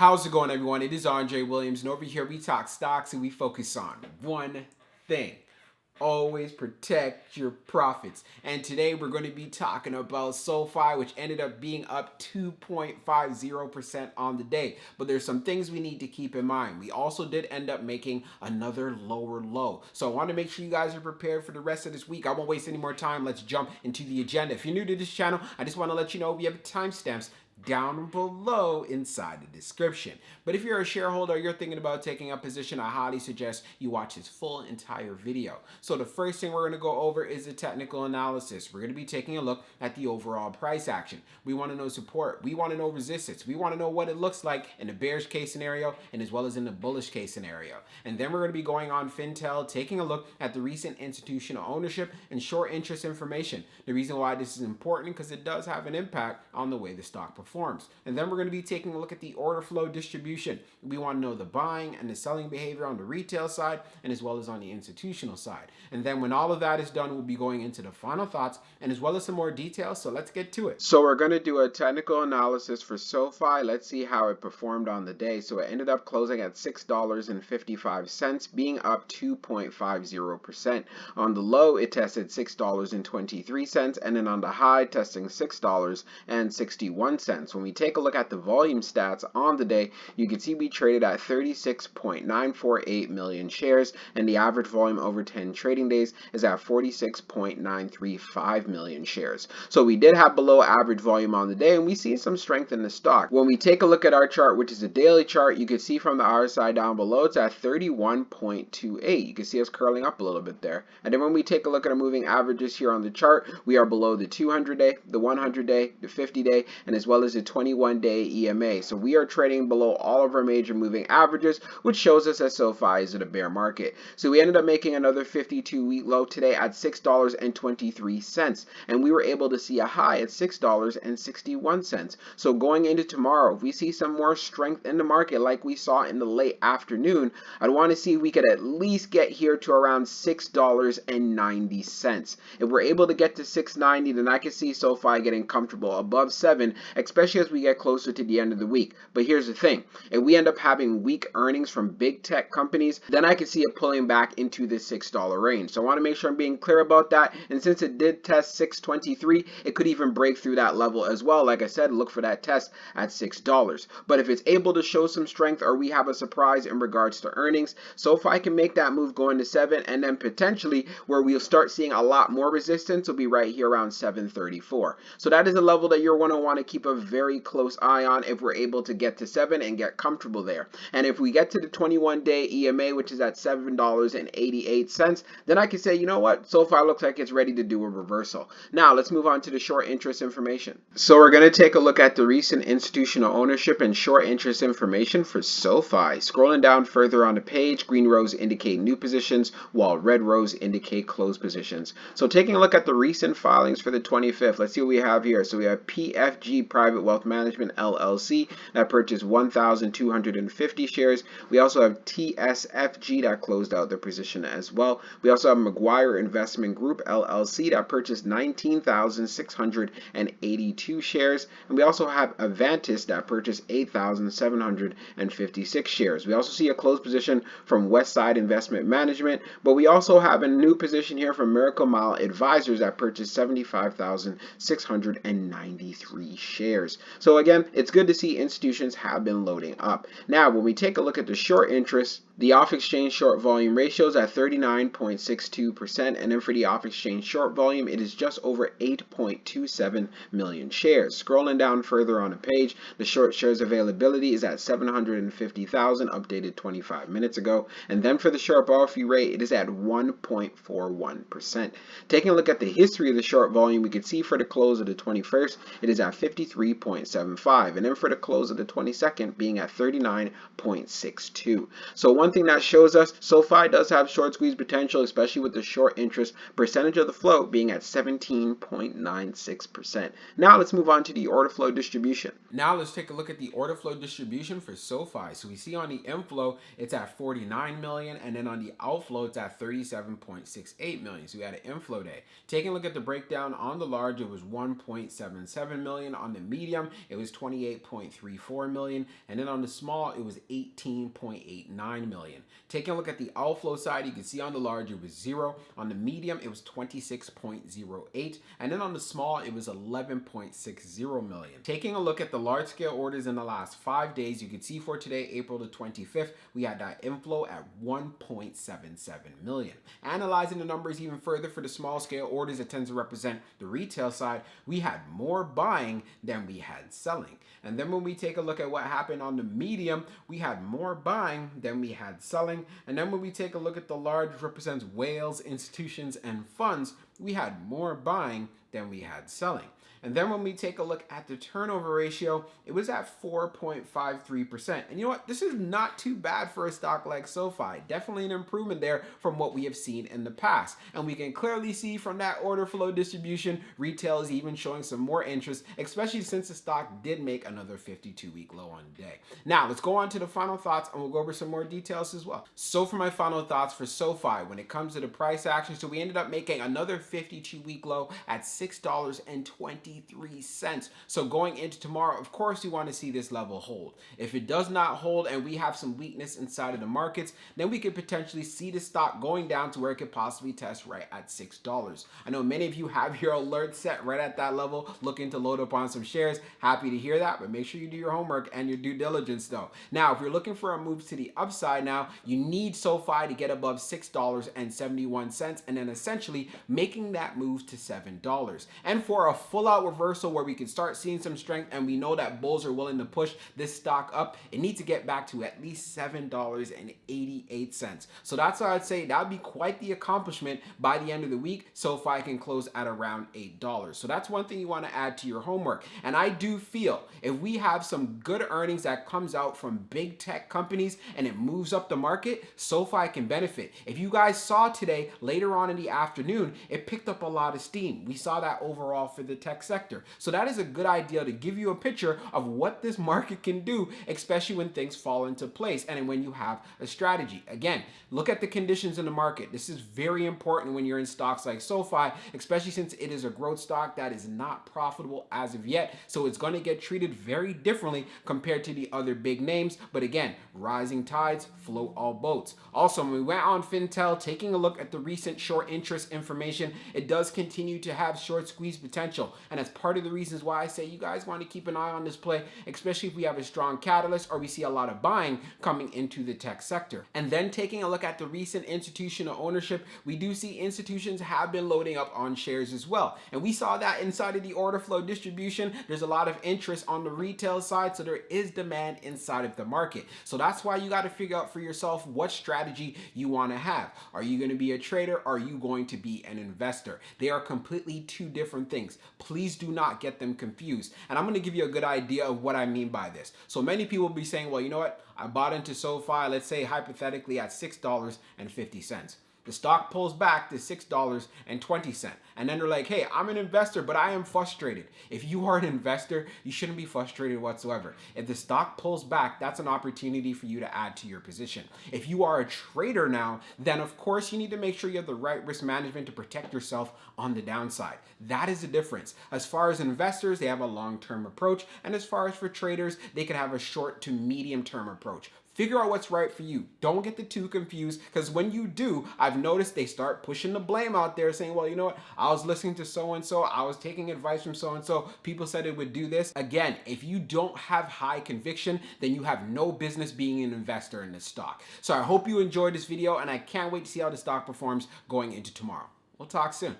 How's it going, everyone? It is Andre Williams, and over here we talk stocks and we focus on one thing. Always protect your profits. And today we're going to be talking about SOFI, which ended up being up 2.50% on the day. But there's some things we need to keep in mind. We also did end up making another lower low. So I want to make sure you guys are prepared for the rest of this week. I won't waste any more time. Let's jump into the agenda. If you're new to this channel, I just want to let you know we have timestamps down below inside the description. But if you're a shareholder or you're thinking about taking a position, I highly suggest you watch this full entire video. So the first thing we're going to go over is the technical analysis. We're going to be taking a look at the overall price action. We want to know support. We want to know resistance. We want to know what it looks like in the bearish case scenario and as well as in the bullish case scenario. And then we're going to be going on Fintel, taking a look at the recent institutional ownership and short interest information. The reason why this is important because it does have an impact on the way the stock performs. And then we're going to be taking a look at the order flow distribution. We want to know the buying and the selling behavior on the retail side and as well as on the institutional side. And then when all of that is done, we'll be going into the final thoughts and as well as some more details. So let's get to it. So we're going to do a technical analysis for SOFI. Let's see how it performed on the day. So it ended up closing at $6.55, being up 2.50%. On the low, it tested $6.23, and then on the high, testing $6.61. When we take a look at the volume stats on the day, you can see we traded at 36.948 million shares, and the average volume over 10 trading days is at 46.935 million shares. So we did have below average volume on the day, and we see some strength in the stock. When we take a look at our chart, which is a daily chart, you can see from the RSI down below, it's at 31.28. You can see us curling up a little bit there. And then when we take a look at our moving averages here on the chart, we are below the 200-day, the 100-day, the 50-day, and as well as the 21-day EMA. So we are trading below all of our major moving averages, which shows us that SOFI is in a bear market. So we ended up making another 52-week low today at $6.23, and we were able to see a high at $6.61. So going into tomorrow, if we see some more strength in the market like we saw in the late afternoon, I'd want to see if we could at least get here to around $6.90. If we're able to get to $6.90, then I can see SOFI getting comfortable above 7, especially as we get closer to the end of the week. But here's the thing, if we end up having weak earnings from big tech companies, then I can see it pulling back into the $6 range. So I want to make sure I'm being clear about that. And since it did test $6.23, it could even break through that level as well. Like I said, look for that test at $6. But if it's able to show some strength or we have a surprise in regards to earnings, SOFI can make that move going to 7, and then potentially where we'll start seeing a lot more resistance will be right here around 7.34. So that is a level that you're going to want to keep a very close eye on if we're able to get to 7 and get comfortable there. And if we get to the 21-day EMA, which is at $7.88, then I can say, you know what, SOFI looks like it's ready to do a reversal. Now let's move on to the short interest information. So we're going to take a look at the recent institutional ownership and short interest information for SOFI. Scrolling down further on the page, green rows indicate new positions while red rows indicate closed positions. So taking a look at the recent filings for the 25th, let's see what we have here. So we have PFG Private Wealth Management LLC that purchased 1,250 shares. We also have TSFG that closed out their position as well. We also have McGuire Investment Group LLC that purchased 19,682 shares. And we also have Avantis that purchased 8,756 shares. We also see a closed position from Westside Investment Management, but we also have a new position here from Miracle Mile Advisors that purchased 75,693 shares. So again, it's good to see institutions have been loading up. Now, when we take a look at the short interest, the off-exchange short volume ratio is at 39.62%, and then for the off-exchange short volume, it is just over 8.27 million shares. Scrolling down further on the page, the short shares availability is at 750,000, updated 25 minutes ago, and then for the short borrow fee rate, it is at 1.41%. Taking a look at the history of the short volume, we can see for the close of the 21st, it is at 53.75, and then for the close of the 22nd, being at 39.62. So one thing that shows us SOFI does have short squeeze potential, especially with the short interest percentage of the float being at 17.96%. Now let's move on to the order flow distribution. Now let's take a look at the order flow distribution for SOFI. So we see on the inflow, it's at 49 million, and then on the outflow, it's at 37.68 million. So we had an inflow day. Taking a look at the breakdown on the large, it was 1.77 million. On the medium, medium, it was 28.34 million, and then on the small, it was 18.89 million. Taking a look at the outflow side, you can see on the large, it was 0. On the medium, it was 26.08, and then on the small, it was 11.60 million. Taking a look at the large scale orders in the last 5 days, you can see for today, April the 25th, we had that inflow at 1.77 million. Analyzing the numbers even further for the small scale orders that tends to represent the retail side, we had more buying than we had selling. And then when we take a look at what happened on the medium, we had more buying than we had selling. And then when we take a look at the large, which represents whales, institutions, and funds, we had more buying than we had selling. And then when we take a look at the turnover ratio, it was at 4.53%. And you know what? This is not too bad for a stock like SOFI. Definitely an improvement there from what we have seen in the past. And we can clearly see from that order flow distribution, retail is even showing some more interest, especially since the stock did make another 52-week low on the day. Now, let's go on to the final thoughts, and we'll go over some more details as well. So for my final thoughts for SOFI, when it comes to the price action, so we ended up making another 52-week low at $6.23. So going into tomorrow, of course, we want to see this level hold. If it does not hold and we have some weakness inside of the markets, then we could potentially see the stock going down to where it could possibly test right at $6. I know many of you have your alert set right at that level, looking to load up on some shares. Happy to hear that, but make sure you do your homework and your due diligence though. Now, if you're looking for a move to the upside now, you need SOFI to get above $6.71 and then essentially making that move to $7. And for a full out reversal where we can start seeing some strength and we know that bulls are willing to push this stock up, it needs to get back to at least $7.88. So that's why I'd say that would be quite the accomplishment by the end of the week. SOFI can close at around $8. So that's one thing you want to add to your homework. And I do feel if we have some good earnings that comes out from big tech companies and it moves up the market, SOFI can benefit. If you guys saw today, later on in the afternoon, it picked up a lot of steam. We saw that overall for the tech sector. So that is a good idea to give you a picture of what this market can do, especially when things fall into place and when you have a strategy. Again, look at the conditions in the market. This is very important when you're in stocks like SOFI, especially since it is a growth stock that is not profitable as of yet. So it's going to get treated very differently compared to the other big names. But again, rising tides float all boats. Also, when we went on Fintel, taking a look at the recent short interest information, it does continue to have short squeeze potential. And that's part of the reasons why I say you guys want to keep an eye on this play, especially if we have a strong catalyst or we see a lot of buying coming into the tech sector. And then taking a look at the recent institutional ownership, we do see institutions have been loading up on shares as well. And we saw that inside of the order flow distribution. There's a lot of interest on the retail side, so there is demand inside of the market. So that's why you got to figure out for yourself what strategy you want to have. Are you going to be a trader or are you going to be an investor? They are completely two different things. Please do not get them confused. And I'm going to give you a good idea of what I mean by this. So many people will be saying, well, you know what? I bought into SOFI, let's say hypothetically at $6.50. The stock pulls back to $6.20. And then they're like, hey, I'm an investor, but I am frustrated. If you are an investor, you shouldn't be frustrated whatsoever. If the stock pulls back, that's an opportunity for you to add to your position. If you are a trader now, then of course you need to make sure you have the right risk management to protect yourself on the downside. That is the difference. As far as investors, they have a long-term approach. And as far as for traders, they can have a short to medium-term approach. Figure out what's right for you. Don't get the two confused, because when you do, I've noticed they start pushing the blame out there saying, well, you know what? I was listening to so-and-so. I was taking advice from so-and-so. People said it would do this. Again, if you don't have high conviction, then you have no business being an investor in this stock. So I hope you enjoyed this video, and I can't wait to see how the stock performs going into tomorrow. We'll talk soon.